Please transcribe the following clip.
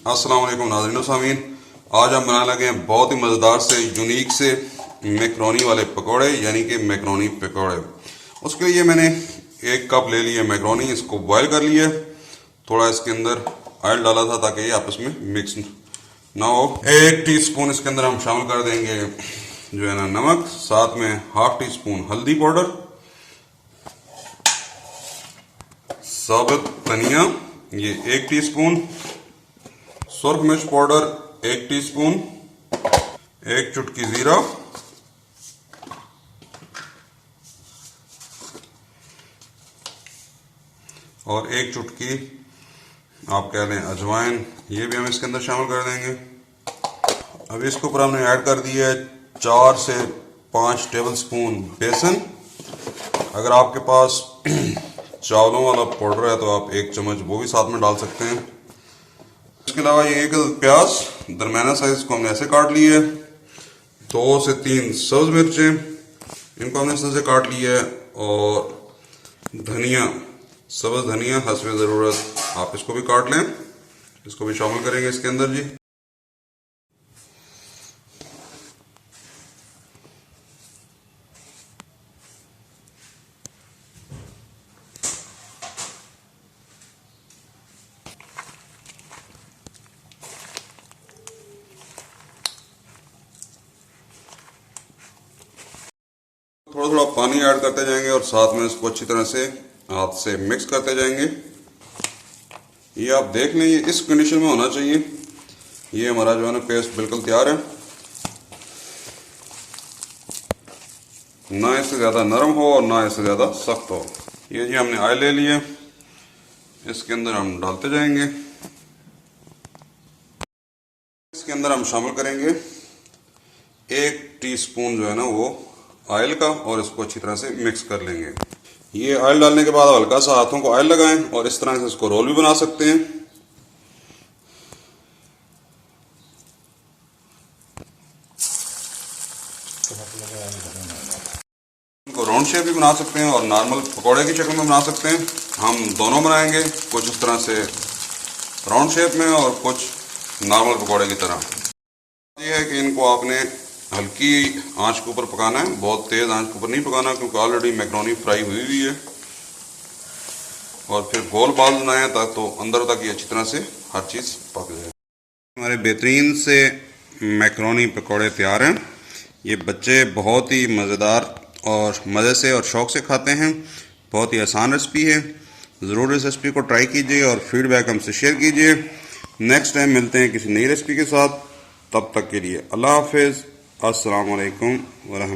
अस्सलाम वालेकुम नाज़रीन व सामीन। आज हम बनाने लगे हैं बहुत ही मज़ेदार से यूनिक से मैकरोनी वाले पकोड़े, यानी कि मैकरोनी पकोड़े। उसके लिए मैंने 1 कप ले लिया मैकरोनी, इसको बॉयल कर लिया। थोड़ा इसके अंदर ऑयल डाला था ताकि ये आपस में मिक्स ना हो। 1 टीस्पून इसके अंदर हम शामिल कर देंगे जो है ना नमक, साथ में ½ टीस्पून हल्दी पाउडर, साबुत धनिया ये 1 टीस्पून, सुरख मिर्च पाउडर 1 टीस्पून, 1 चुटकी जीरा, और 1 चुटकी आप कह लें अजवाइन, ये भी हम इसके अंदर शामिल कर देंगे। अभी इसके ऊपर हमने ऐड कर दिया है 4 से 5 टेबल स्पून बेसन। अगर आपके पास चावलों वाला पाउडर है तो आप 1 चम्मच वो भी साथ में डाल सकते हैं। इसके अलावा ये 1 प्याज दरमियाना साइज को हमने ऐसे काट लिया है। 2 से 3 सब्ज मिर्चें, इनको हमने इस तरह से काट लिया है। और धनिया, सब्ज धनिया हस्बे ज़रूरत आप इसको भी काट लें, इसको भी शामिल करेंगे इसके अंदर जी। थोड़ा थोड़ा पानी ऐड करते जाएंगे और साथ में इसको अच्छी तरह से हाथ से मिक्स करते जाएंगे। ये आप देख लें, ये इस कंडीशन में होना चाहिए। ये हमारा जो है ना पेस्ट बिल्कुल तैयार है, ना इससे ज़्यादा नरम हो और ना इससे ज़्यादा सख्त हो। ये जी हमने ऑयल ले लिया, इसके अंदर हम डालते जाएंगे। इसके अंदर हम शामिल करेंगे 1 टीस्पून जो है ना वो ऑयल का, और इसको अच्छी तरह से मिक्स कर लेंगे। ये ऑयल डालने के बाद हल्का सा हाथों को ऑयल लगाएं और इस तरह से इसको रोल भी बना सकते हैं। इनको राउंड शेप भी बना सकते हैं और नॉर्मल पकोड़े की शक्ल में बना सकते हैं। हम दोनों बनाएंगे, कुछ इस तरह से राउंड शेप में और कुछ नॉर्मल पकोड़े की तरह। ये है कि इनको आपने हल्की आंच के ऊपर पकाना है, बहुत तेज़ आंच के ऊपर नहीं पकाना, क्योंकि ऑलरेडी मैकरोनी फ्राई हुई हुई है। और फिर गोल बाल बनाए तक तो अंदर तक ये अच्छी तरह से हर चीज़ पक जाए। हमारे बेहतरीन से मैकरोनी पकौड़े तैयार हैं। ये बच्चे बहुत ही मज़ेदार और मज़े से और शौक़ से खाते हैं। बहुत ही आसान रेसिपी है, ज़रूर इस रेसिपी को ट्राई कीजिए और फीडबैक हमसे शेयर कीजिए। नेक्स्ट टाइम मिलते हैं किसी नई रेसिपी के साथ, तब तक के लिए अल्लाह हाफिज़। अस्सलाम वालेकुम व रहमतुल्लाह।